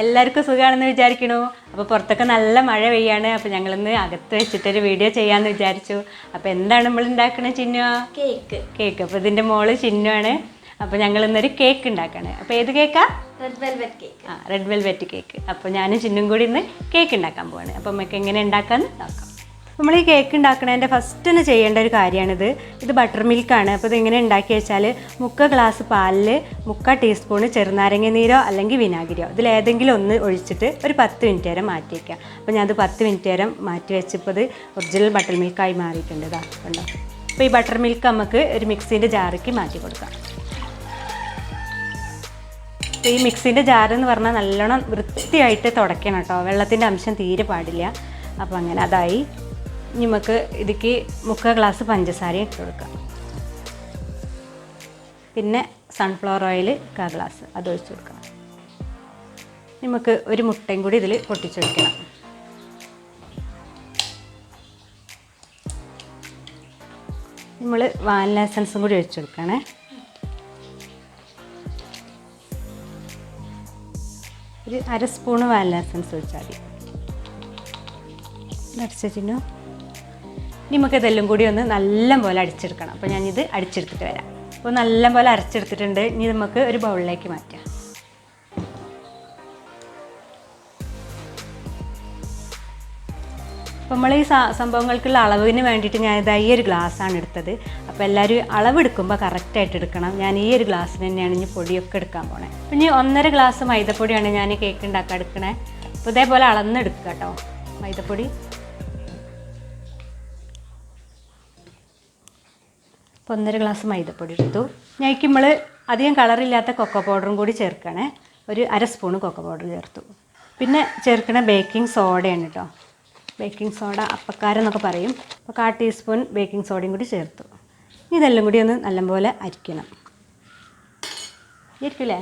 എല്ലാവർക്കും സുഖമാണെന്ന് വിചാരിക്കണു. അപ്പോൾ പുറത്തൊക്കെ നല്ല മഴ പെയ്യാണ്. അപ്പോൾ ഞങ്ങളിന്ന് അകത്ത് വെച്ചിട്ടൊരു വീഡിയോ ചെയ്യാമെന്ന് വിചാരിച്ചു. അപ്പോൾ എന്താണ് നമ്മൾ ഉണ്ടാക്കണത് ചിന്നു? കേക്ക്. അപ്പോൾ ഇതിൻ്റെ മോള് ചിന്നുവാണ്. അപ്പോൾ ഞങ്ങളിന്നൊരു കേക്ക് ഉണ്ടാക്കുകയാണ്. അപ്പോൾ ഏത് കേക്കാ? Red velvet cake. അപ്പോൾ ഞാനും ചിന്നും കൂടി ഇന്ന് കേക്ക് ഉണ്ടാക്കാൻ പോവാണ്. അപ്പോൾ നമുക്ക് എങ്ങനെ ഉണ്ടാക്കാമെന്ന് നോക്കാം. നമ്മൾ ഈ കേക്ക് ഉണ്ടാക്കണതിൻ്റെ ഫസ്റ്റ് തന്നെ ചെയ്യേണ്ട ഒരു കാര്യമാണിത്. ഇത് ബട്ടർ മിൽക്കാണ്. അപ്പോൾ ഇതെങ്ങനെ ഉണ്ടാക്കി വെച്ചാൽ 3 ഗ്ലാസ് പാലിൽ 3 ടീസ്പൂൺ ചെറുനാരങ്ങ നീരോ അല്ലെങ്കിൽ വിനാഗിരിയോ ഇതിലേതെങ്കിലും ഒന്ന് ഒഴിച്ചിട്ട് ഒരു 10 മിനിറ്റ് നേരം മാറ്റി വയ്ക്കുക. അപ്പോൾ ഞാനത് 10 മിനിറ്റ് നേരം മാറ്റി വെച്ചപ്പോൾ ഇത് ഒറിജിനൽ ബട്ടർ മിൽക്കായി മാറിയിട്ടുണ്ട്. ഇതാ കണ്ടോ. അപ്പോൾ ഈ ബട്ടർ മിൽക്ക് നമുക്ക് ഒരു മിക്സിൻ്റെ ജാറിലേക്ക് മാറ്റി കൊടുക്കാം. അപ്പോൾ ഈ മിക്സിൻ്റെ ജാറെന്ന് പറഞ്ഞാൽ നല്ലോണം വൃത്തിയായിട്ട് തുടയ്ക്കണം കേട്ടോ. വെള്ളത്തിൻ്റെ അംശം തീരെ പാടില്ല. അപ്പോൾ അങ്ങനെ അതായി. നമുക്ക് ഇതിക്ക് 3 ഗ്ലാസ് പഞ്ചസാരയും ഇട്ട് കൊടുക്കാം. പിന്നെ സൺഫ്ലവർ ഓയിൽ 1 ഗ്ലാസ് അത് ഒഴിച്ച് കൊടുക്കണം. നമുക്ക് ഒരു മുട്ടയും കൂടി ഇതിൽ പൊട്ടിച്ചൊഴിക്കണം. നമ്മൾ വാനില എസൻസും കൂടി ഒഴിച്ച് കൊടുക്കണേ. ഒരു 1/2 സ്പൂണ് വാനില എസൻസ് ഒഴിച്ചാൽ മതി. അടിച്ചിട്ടു. നമുക്കിതെല്ലാം കൂടി ഒന്ന് നല്ല പോലെ അടിച്ചെടുക്കണം. അപ്പോൾ ഞാനിത് അടിച്ചെടുത്തിട്ട് വരാം. അപ്പോൾ നല്ല പോലെ അരച്ചെടുത്തിട്ടുണ്ട്. ഇനി നമുക്ക് ഒരു ബൗളിലേക്ക് മാറ്റാം. അപ്പോൾ നമ്മൾ ഈ സംഭവങ്ങൾക്കുള്ള അളവിന് വേണ്ടിയിട്ട് ഞാനിത് ഈ ഒരു ഗ്ലാസ്സാണ് എടുത്തത്. അപ്പോൾ എല്ലാവരും അളവെടുക്കുമ്പോൾ കറക്റ്റായിട്ട് എടുക്കണം. ഞാൻ ഈ ഒരു ഗ്ലാസ്സിന് തന്നെയാണ് ഇനി പൊടിയൊക്കെ എടുക്കാൻ പോണേ. അപ്പോൾ ഇനി 1.5 ഗ്ലാസ് മൈദപ്പൊടിയാണ് ഞാൻ കേക്ക് ഉണ്ടാക്കാൻ എടുക്കണേ. അപ്പോൾ ഇതേപോലെ അളന്നെടുക്കുക കേട്ടോ മൈദപ്പൊടി. അപ്പോൾ 1.5 ഗ്ലാസ് മൈദപ്പൊടി എടുത്തു. ഞങ്ങൾക്ക് നമ്മൾ അധികം കളറില്ലാത്ത കൊക്കോ പൗഡറും കൂടി ചേർക്കണേ. ഒരു 1/2 സ്പൂണ് കൊക്കോ പൗഡർ ചേർത്തു. പിന്നെ ചേർക്കണ ബേക്കിംഗ് സോഡയാണ് കേട്ടോ. ബേക്കിംഗ് സോഡ അപ്പക്കാരെന്നൊക്കെ പറയും. അപ്പോൾ 1/4 ടീസ്പൂൺ ബേക്കിംഗ് സോഡയും കൂടി ചേർത്തു. ഇതെല്ലാം കൂടി ഒന്ന് നല്ലപോലെ അരിക്കണം. ഇരിക്കില്ലേ?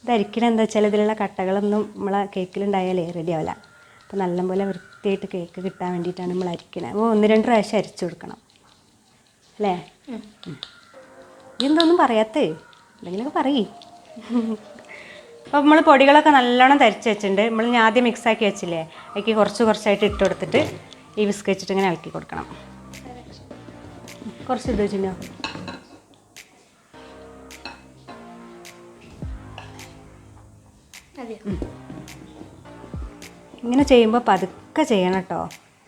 ഇത് അരിക്കണം എന്താ വെച്ചാൽ ഇതിലുള്ള കട്ടകളൊന്നും നമ്മളെ കേക്കിലുണ്ടായാലേ റെഡി ആവില്ല. അപ്പോൾ നല്ലപോലെ വൃത്തിയായിട്ട് കേക്ക് കിട്ടാൻ വേണ്ടിയിട്ടാണ് നമ്മൾ അരിക്കണത്. അപ്പോൾ 1-2 പ്രാവശ്യം അരിച്ചു കൊടുക്കണം അല്ലേ? ഇതെന്തൊന്നും പറയാത്തേ? എന്തെങ്കിലുമൊക്കെ പറയേ. അപ്പോൾ നമ്മൾ പൊടികളൊക്കെ നല്ലോണം തരിച്ച് വെച്ചിട്ടുണ്ട്. നമ്മൾ ഞാൻ ആദ്യം മിക്സാക്കി വെച്ചില്ലേ, അതിലേക്ക് കുറച്ചായിട്ട് ഇട്ട് കൊടുത്തിട്ട് ഈ വിസ്ക് വെച്ചിട്ട് ഇങ്ങനെ ഇളക്കി കൊടുക്കണം. കുറച്ച് ഇത് വെച്ചിട്ടോ. ഇങ്ങനെ ചെയ്യുമ്പോൾ പതുക്കെ ചെയ്യണം കേട്ടോ.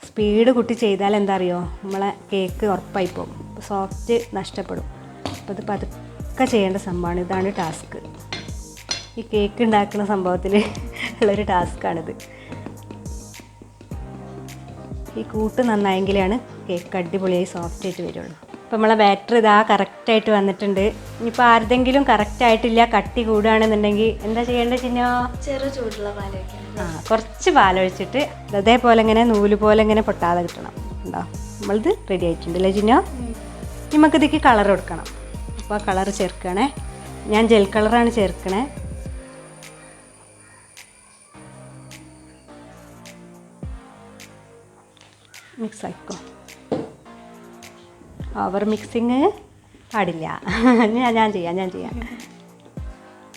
സ്പീഡ് കൂട്ടി ചെയ്താൽ എന്താ അറിയോ, നമ്മളെ കേക്ക് ഉറപ്പായി പോകും. സോഫ്റ്റ് നഷ്ടപ്പെടും. അപ്പോൾ ഇത് പതുക്കെ ചെയ്യേണ്ട സംഭവമാണ്. ഇതാണ് ടാസ്ക്. ഈ കേക്ക് ഉണ്ടാക്കുന്ന സംഭവത്തിൽ ഉള്ളൊരു ടാസ്ക്കാണിത്. ഈ കൂട്ട് നന്നായെങ്കിലാണ് കേക്ക് അടിപൊളിയായി സോഫ്റ്റായിട്ട് വരുള്ളൂ. അപ്പോൾ നമ്മളെ ബാറ്റർ ഇതാ കറക്റ്റായിട്ട് വന്നിട്ടുണ്ട്. ഇനിയിപ്പോൾ ആരുടെങ്കിലും കറക്റ്റായിട്ടില്ല, കട്ടി കൂടുകയാണെന്നുണ്ടെങ്കിൽ എന്താ ചെയ്യേണ്ടത് ചിന്നോ? ചെറു ചൂടുള്ള പാൽ വയ്ക്കണം. കുറച്ച് പാലൊഴിച്ചിട്ട് അതേപോലെ ഇങ്ങനെ നൂല് പോലെ ഇങ്ങനെ പൊട്ടാതെ കിട്ടണം. ഉണ്ടോ? നമ്മളിത് റെഡി ആയിട്ടുണ്ട് അല്ലേ ചിന്നോ? നമുക്കിതിക്ക് കളർ കൊടുക്കണം. അപ്പോൾ ആ കളർ ചേർക്കണേ. ഞാൻ ജെൽ കളറാണ് ചേർക്കണേ. മിക്സ് ആയിക്കോ. ഓവർ മിക്സിങ് പാടില്ല. ഞാൻ ചെയ്യാം.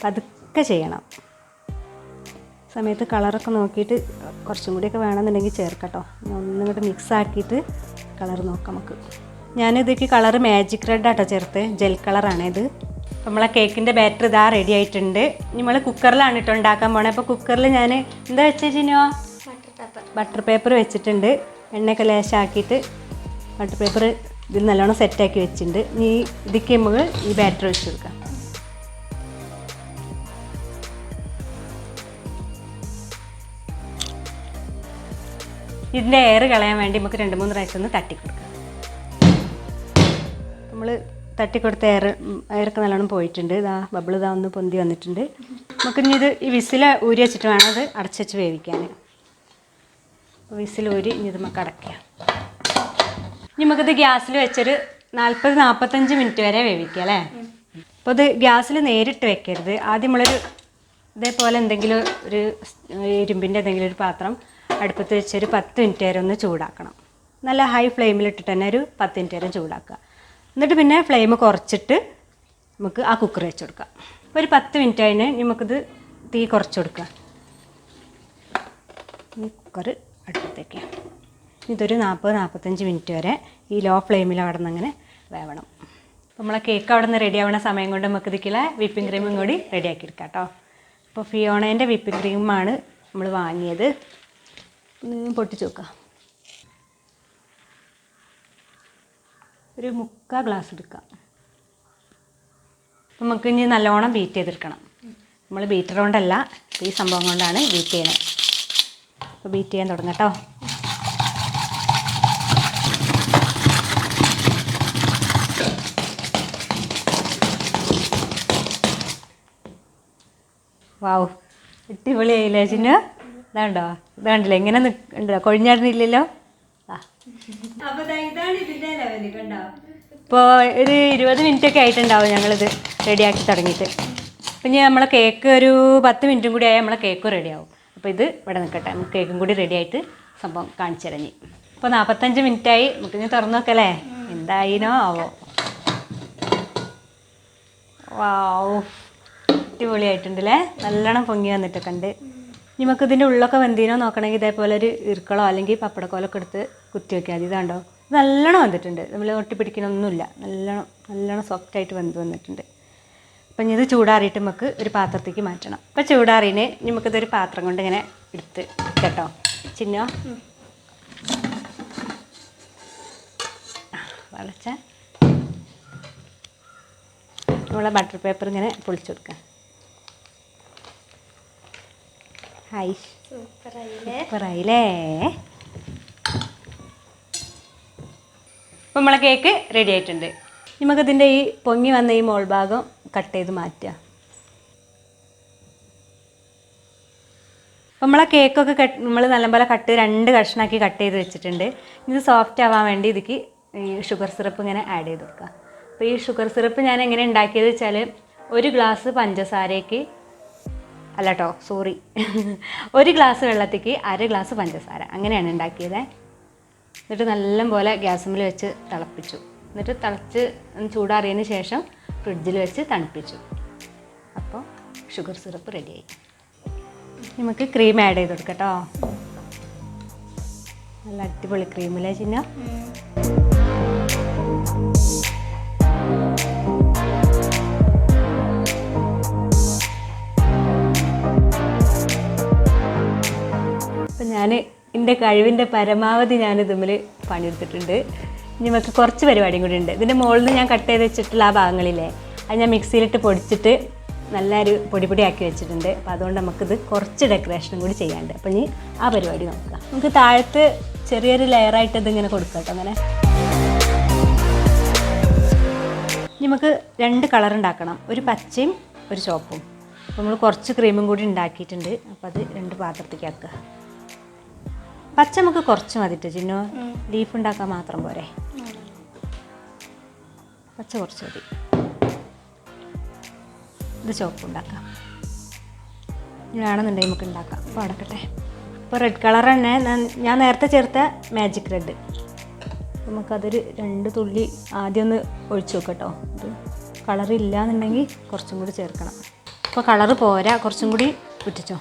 പതുക്കെ ചെയ്യണം. സമയത്ത് കളറൊക്കെ നോക്കിയിട്ട് കുറച്ചും കൂടിയൊക്കെ വേണമെന്നുണ്ടെങ്കിൽ ചേർക്കട്ടോ. ഒന്നും കൂടെ മിക്സ് ആക്കിയിട്ട് കളർ നോക്കാം നമുക്ക്. ഞാനിതിലേക്ക് കളർ മാജിക് റെഡ് ആട്ടോ ചേർത്ത്. ജെൽ കളറാണ് ഇത്. അപ്പോൾ നമ്മളെ കേക്കിൻ്റെ ബാറ്റർ ഇതാ റെഡി ആയിട്ടുണ്ട്. നമ്മൾ കുക്കറിലാണ് കേട്ടോ ഉണ്ടാക്കാൻ പോണേ. അപ്പോൾ കുക്കറിൽ ഞാൻ എന്താ വെച്ചാൽ ചിന്നോ? ബട്ടർ പേപ്പർ വെച്ചിട്ടുണ്ട്. എണ്ണയൊക്കെ ലേശാക്കിയിട്ട് ബട്ടർ പേപ്പർ ഇതിൽ നല്ലോണം സെറ്റാക്കി വെച്ചിട്ടുണ്ട്. ഇനി ഇതിക്ക് നമുക്ക് ഈ ബാറ്റർ വെച്ച് കൊടുക്കാം. ഇതിൻ്റെ എയർ കളയാൻ വേണ്ടി നമുക്ക് 2-3 പ്രാവശ്യം ഒന്ന് തട്ടിക്കൊടുക്കാം. നമ്മൾ തട്ടിക്കൊടുത്ത എയറൊക്കെ നല്ലോണം പോയിട്ടുണ്ട്. ഇതാ ബബിൾ ഇതാ ഒന്ന് പൊന്തി വന്നിട്ടുണ്ട്. നമുക്കിനി ഇത് ഈ വിസിൽ ഊരി വെച്ചിട്ട് വേണം അത് അടച്ച് വെച്ച് വേവിക്കാൻ. വിസിൽ ഊരി ഇനി ഇത് നമുക്ക് അടയ്ക്കാം. ഇനി നമുക്കിത് ഗ്യാസിൽ വെച്ചൊരു 40-45 മിനിറ്റ് വരെ വേവിക്കാം അല്ലേ? അപ്പോൾ ഇത് ഗ്യാസിൽ നേരിട്ട് വെക്കരുത്. ആദ്യം നമ്മളൊരു ഇതേപോലെ എന്തെങ്കിലും ഒരു ഇരുമ്പിൻ്റെ എന്തെങ്കിലും ഒരു പാത്രം അടുപ്പത്ത് വെച്ചൊരു 10 മിനിറ്റ് വരെ ഒന്ന് ചൂടാക്കണം. നല്ല ഹൈ ഫ്ലെയിമിലിട്ടിട്ട് തന്നെ ഒരു 10 മിനിറ്റ് വരെ ചൂടാക്കുക. എന്നിട്ട് പിന്നെ ഫ്ലെയിം കുറച്ചിട്ട് നമുക്ക് ആ കുക്കർ വെച്ച് കൊടുക്കാം. ഒരു 10 മിനിറ്റ് അതിന് നമുക്കിത് തീ കുറച്ച് കൊടുക്കുക. ഈ കുക്കർ അടുപ്പത്തേക്ക് ഇതൊരു 40-45 മിനിറ്റ് വരെ ഈ ലോ ഫ്ലെയിമിൽ അവിടെ നിന്ന് അങ്ങനെ വേവണം. അപ്പോൾ നമ്മളെ കേക്ക് അവിടെ നിന്ന് റെഡി ആവുന്ന സമയം കൊണ്ട് നമുക്ക് ഇതിക്കുള്ള വിപ്പിംഗ് ക്രീമും കൂടി റെഡിയാക്കി എടുക്കാം കേട്ടോ. അപ്പോൾ ഫിയോണേൻ്റെ വിപ്പിംഗ് ക്രീമാണ് നമ്മൾ വാങ്ങിയത്. പൊട്ടിച്ച് നോക്കാം. ഒരു 3/4 ഗ്ലാസ് എടുക്കാം. അപ്പം നമുക്ക് ഇനി നല്ലോണം ബീറ്റ് ചെയ്തെടുക്കണം. നമ്മൾ ബീറ്റർ കൊണ്ടല്ല, ഈ സംഭവം കൊണ്ടാണ് ബീറ്റ് ചെയ്യണത്. അപ്പോൾ ബീറ്റ് ചെയ്യാൻ തുടങ്ങാം കേട്ടോ. വാവ്, അടിപൊളിയായില്ലേ ചിന്നു? ഇതാണ്ടോ, ഇതാണ്ടല്ലോ എങ്ങനെ ഉണ്ടോ, കൊഴിഞ്ഞാടുന്നില്ലല്ലോ. ആ അപ്പോൾ ഇതാണ് ഇതിൻ്റെ ലെവല് കണ്ടോ. ഇപ്പോൾ ഒരു 20 മിനിറ്റ് ഒക്കെ ആയിട്ടുണ്ടാവും ഞങ്ങളിത് റെഡിയാക്കി തുടങ്ങിയിട്ട്. അപ്പം ഇനി നമ്മളെ കേക്ക് ഒരു 10 മിനിറ്റും കൂടി ആയാൽ നമ്മളെ കേക്കും റെഡിയാവും. അപ്പോൾ ഇത് ഇവിടെ നിൽക്കട്ടെ, നമുക്ക് കേക്കും കൂടി റെഡി ആയിട്ട് സംഭവം കാണിച്ചു തരഞ്ഞി. ഇപ്പോൾ 45 മിനിറ്റായി. നമുക്ക് ഇനി തുറന്നു നോക്കല്ലേ എന്തായിനോ ആവോ. വാവ്, അടിപൊളിയായിട്ടുണ്ടല്ലേ, നല്ലോണം പൊങ്ങി വന്നിട്ടൊക്കെ ഉണ്ട്. ഇനി നമുക്ക് ഇതിൻ്റെ ഉള്ളൊക്കെ വെന്തീനോ നോക്കണമെങ്കിൽ ഇതേപോലെ ഒരു ഇറുക്കളോ അല്ലെങ്കിൽ പപ്പടക്കോലൊക്കെ എടുത്ത് കുത്തി വയ്ക്കുക. അത് ഇതാണ്ടോ, ഇത് നല്ലോണം വന്നിട്ടുണ്ട്. നമ്മൾ ഒട്ടിപ്പിടിക്കണമൊന്നുമില്ല, നല്ലോണം സോഫ്റ്റായിട്ട് വന്നിട്ടുണ്ട്. അപ്പം ഇനി ഇത് ചൂടാറിയിട്ട് നമുക്ക് ഒരു പാത്രത്തേക്ക് മാറ്റണം. അപ്പോൾ ചൂടാറിന് നമുക്കിതൊരു പാത്രം കൊണ്ട് ഇങ്ങനെ എടുത്ത് കേട്ടോ ചിന്നോ. വളച്ച നമ്മളെ ബട്ടർ പേപ്പർ ഇങ്ങനെ പൊളിച്ചു കൊടുക്കുക. ഹായ്, സൂപ്പറായില്ലേ. അപ്പോൾ നമ്മളെ കേക്ക് റെഡി ആയിട്ടുണ്ട്. നമുക്കതിൻ്റെ ഈ പൊങ്ങി വന്ന ഈ മോൾ ഭാഗം കട്ട് ചെയ്ത് മാറ്റുക. അപ്പോൾ നമ്മളെ കേക്കൊക്കെ നമ്മൾ നല്ലപോലെ 2 കഷ്ണമാക്കി കട്ട് ചെയ്ത് വെച്ചിട്ടുണ്ട്. ഇത് സോഫ്റ്റ് ആവാൻ വേണ്ടി ഇതിക്ക് ഈ ഷുഗർ സിറപ്പ് ഇങ്ങനെ ആഡ് ചെയ്ത് കൊടുക്കുക. അപ്പോൾ ഈ ഷുഗർ സിറപ്പ് ഞാൻ എങ്ങനെ ഉണ്ടാക്കിയത് വെച്ചാൽ 1 ഗ്ലാസ് പഞ്ചസാരയ്ക്ക് അല്ല കേട്ടോ, സോറി 1 ഗ്ലാസ് വെള്ളത്തേക്ക് 1/2 ഗ്ലാസ് പഞ്ചസാര, അങ്ങനെയാണ് ഉണ്ടാക്കിയത്. എന്നിട്ട് നല്ലപോലെ ഗ്യാസുമ്മൽ വെച്ച് തിളപ്പിച്ചു. എന്നിട്ട് തിളച്ച് ചൂടാറിയതിന് ശേഷം ഫ്രിഡ്ജിൽ വെച്ച് തണുപ്പിച്ചു. അപ്പോൾ ഷുഗർ സിറപ്പ് റെഡിയായി. നമുക്ക് ക്രീം ആഡ് ചെയ്ത് കൊടുക്കാം കേട്ടോ. നല്ല അടിപൊളി ക്രീമില്ലേ ചിന്ന. അപ്പം ഞാൻ എൻ്റെ കഴിവിൻ്റെ പരമാവധി ഞാനിതുമ്മിൽ പണിയെടുത്തിട്ടുണ്ട്. ഇനി നമുക്ക് കുറച്ച് പരിപാടിയും കൂടി ഉണ്ട്. ഇതിൻ്റെ മുകളിൽ നിന്ന് ഞാൻ കട്ട് ചെയ്ത് വെച്ചിട്ടുള്ള ആ ഭാഗങ്ങളില്ലേ, അത് ഞാൻ മിക്സിയിലിട്ട് പൊടിച്ചിട്ട് നല്ലൊരു പൊടിയാക്കി വെച്ചിട്ടുണ്ട്. അപ്പോൾ അതുകൊണ്ട് നമുക്കിത് കുറച്ച് ഡെക്കറേഷനും കൂടി ചെയ്യാനുണ്ട്. അപ്പോൾ ഇനി ആ പരിപാടി നോക്കാം. നമുക്ക് താഴത്ത് ചെറിയൊരു ലെയറായിട്ട് ഇതിങ്ങനെ കൊടുക്കാം കേട്ടോ. അങ്ങനെ നമുക്ക് 2 കളർ ഉണ്ടാക്കണം, ഒരു പച്ചയും ഒരു ചുവപ്പും. അപ്പോൾ നമ്മൾ കുറച്ച് ക്രീമും കൂടി ഉണ്ടാക്കിയിട്ടുണ്ട്. അപ്പോൾ അത് 2 പാത്രത്തേക്ക് ആക്കുക. പച്ച നമുക്ക് കുറച്ച് മതിട്ടോ ചിന്നു, ലീഫ് ഉണ്ടാക്കാൻ മാത്രം പോരെ. പച്ച കുറച്ച് മതി. ഇത് ചുവപ്പ് ഉണ്ടാക്കാം. ഇനി വേണമെന്നുണ്ടെങ്കിൽ നമുക്ക് ഉണ്ടാക്കാം. അപ്പോൾ അടക്കട്ടെ. ഇപ്പോൾ റെഡ് കളർ തന്നെ ഞാൻ നേരത്തെ ചേർത്ത മാജിക് റെഡ്. നമുക്കതൊരു 2 തുള്ളി ആദ്യം ഒന്ന് ഒഴിച്ച് നോക്കട്ടോ. ഇത് കളറില്ല എന്നുണ്ടെങ്കിൽ കുറച്ചും കൂടി ചേർക്കണം. ഇപ്പോൾ കളറ് പോരാ, കുറച്ചും കൂടി ഉറ്റിച്ചോ.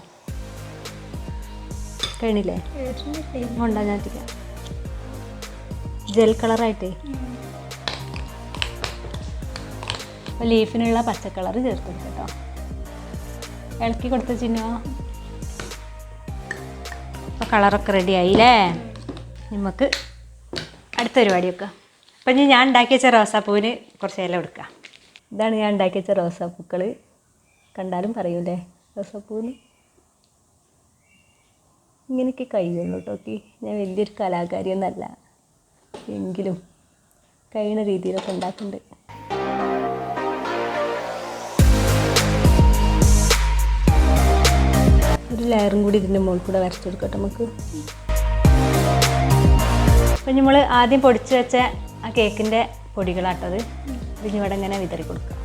കഴിഞ്ഞില്ലേ? ഉണ്ടാ ഞാൻ എത്തിക്കാം. ജെൽ കളറായിട്ടേ അപ്പോൾ ലീഫിനുള്ള പച്ച കളറ് ചേർത്ത് കേട്ടോ. ഇളക്കി കൊടുത്ത ചിന്നോ. അപ്പോൾ കളറൊക്കെ റെഡി ആയില്ലേ. നമുക്ക് അടുത്ത പരിപാടി വെക്കാം. അപ്പം ഇനി ഞാൻ ഉണ്ടാക്കി വെച്ച റോസാപ്പൂവിന് കുറച്ച് ഇല കൊടുക്കുക. ഇതാണ് ഞാൻ ഉണ്ടാക്കി വെച്ച റോസാപ്പൂക്കൾ. കണ്ടാലും പറയൂലേ റോസാപ്പൂവിന്. ഇങ്ങനെയൊക്കെ കഴിയുള്ളൂ കേട്ടോ. ഓക്കെ, ഞാൻ വലിയൊരു കലാകാരിയൊന്നല്ല, എങ്കിലും കഴിയുന്ന രീതിയിലൊക്കെ ഉണ്ടാക്കുന്നുണ്ട്. ഒരു ലെയറും കൂടി ഇതിൻ്റെ മുകളിൽ കൂടെ വരച്ചെടുക്കട്ടെ നമുക്ക്. അപ്പം നമ്മൾ ആദ്യം പൊടിച്ച് വെച്ച ആ കേക്കിൻ്റെ പൊടികളാട്ടത് ഇതിനിവിടെ ഇങ്ങനെ വിതറി കൊടുക്കുക.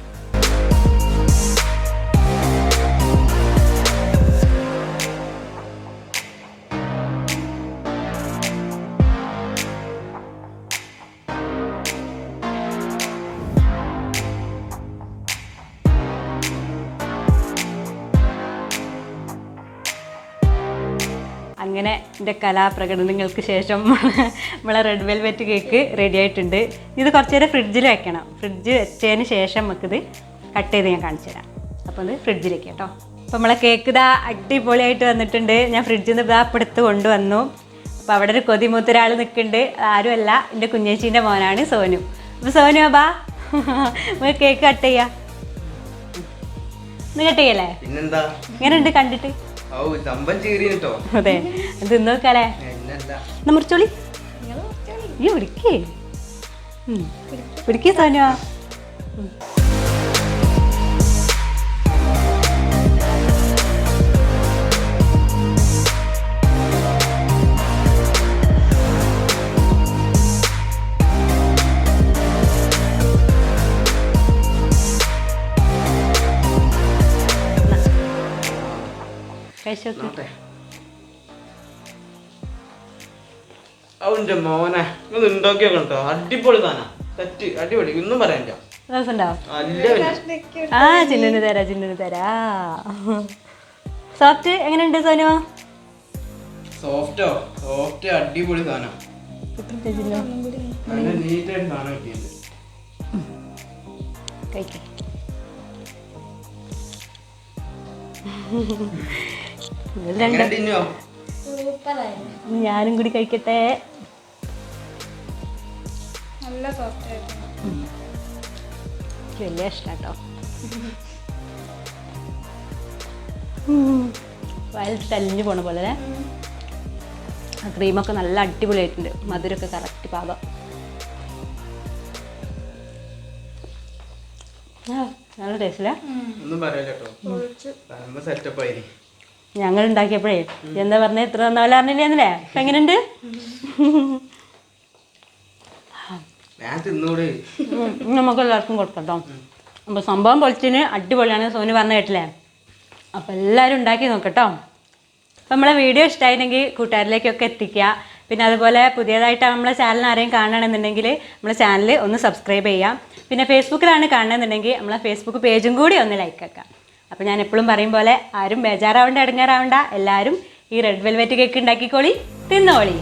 അങ്ങനെ എൻ്റെ കലാപ്രകടനങ്ങൾക്ക് ശേഷം നമ്മളെ റെഡ് വെൽവെറ്റ് കേക്ക് റെഡി ആയിട്ടുണ്ട്. ഇത് കുറച്ച് നേരം ഫ്രിഡ്ജിൽ വെക്കണം. ഫ്രിഡ്ജ് വെച്ചതിന് ശേഷം നമുക്കിത് കട്ട് ചെയ്ത് ഞാൻ കാണിച്ചു തരാം. അപ്പോൾ അത് ഫ്രിഡ്ജിലേക്ക് കേട്ടോ. അപ്പോൾ നമ്മളെ കേക്ക് ഇതാ അടിപൊളിയായിട്ട് വന്നിട്ടുണ്ട്. ഞാൻ ഫ്രിഡ്ജിൽ നിന്ന് ഇതാ എടുത്ത് കൊണ്ടുവന്നു. അപ്പോൾ അവിടെ ഒരു കൊതിമൂത്ത ഒരാൾ നിൽക്കുന്നുണ്ട്. ആരുമല്ല, എൻ്റെ കുഞ്ഞേച്ചീൻ്റെ മോനാണ് സോനു. അപ്പോൾ സോനു ബാ നമുക്ക് കേക്ക് കട്ട് ചെയ്യാം. ഇന്ന് കട്ട് ചെയ്യല്ലേ? പിന്നെന്താ എങ്ങനെയുണ്ട് കണ്ടിട്ട്? അതെ ഇത് നോക്കാലേ മുറിച്ചോളി. ഈ പിടിക്കേ പിടിക്കേ സോനുവാ. അവന്റെ മോനെ ഇത് ഉണ്ടാക്കിയോ കേട്ടോ, അടിപൊളി താനാ. തെറ്റ് അടിപൊളി, ഒന്നും പറയാനില്ല. ആ ചിന്നുന് തരാ. സോഫ്റ്റ് എങ്ങനെയുണ്ട് സോനു? സോഫ്റ്റ് അടിപൊളി താനാ. നീറ്റായിട്ട് താനാ കിട്ടിയത്. കഴിക്കാം. ഞാനും കൂടി കഴിക്കട്ടെ. നല്ല സോഫ്റ്റ് ആയിരുന്നു. വലിയ ഇഷ്ടാട്ടോ. വയൽ തലിഞ്ഞു പോണ പോലെ അല്ലേ? ആ ക്രീമൊക്കെ നല്ല അടിപൊളിയായിട്ടുണ്ട്. മധുരമൊക്കെ കറക്റ്റ് പാകം. നല്ല ടേസ്റ്റില്ല. ഞങ്ങൾ ഉണ്ടാക്കിയപ്പോഴേ എന്താ പറഞ്ഞ ഇത്ര നന്നാവില്ല അറിഞ്ഞില്ലേ? അപ്പൊ എങ്ങനെയുണ്ട്? നമുക്ക് എല്ലാവർക്കും കൊടുക്കട്ടോ. അപ്പോൾ സംഭവം പൊളിച്ചിന് അടിപൊളിയാണ്. സോനു പറഞ്ഞ കേട്ടില്ലേ? അപ്പോൾ എല്ലാവരും ഉണ്ടാക്കി നോക്കട്ടോ. അപ്പോൾ നമ്മളെ വീഡിയോ ഇഷ്ടമായിരുന്നെങ്കിൽ കൂട്ടുകാരിലേക്കൊക്കെ എത്തിക്കുക. പിന്നെ അതുപോലെ പുതിയതായിട്ട് നമ്മളെ ചാനൽ ആരെയും കാണണമെന്നുണ്ടെങ്കിൽ നമ്മളെ ചാനൽ ഒന്ന് സബ്സ്ക്രൈബ് ചെയ്യാം. പിന്നെ ഫേസ്ബുക്കിലാണ് കാണണമെന്നുണ്ടെങ്കിൽ നമ്മളെ ഫേസ്ബുക്ക് പേജും കൂടി ഒന്ന് ലൈക്ക് ആക്കാം. അപ്പോൾ ഞാൻ എപ്പോഴും പറയും പോലെ ആരും ബേജാറാവണ്ട, ഇടങ്ങാറാവണ്ട. എല്ലാവരും ഈ റെഡ് വെൽവെറ്റ് കേക്ക് ഉണ്ടാക്കിക്കോളി, തിന്നോളി.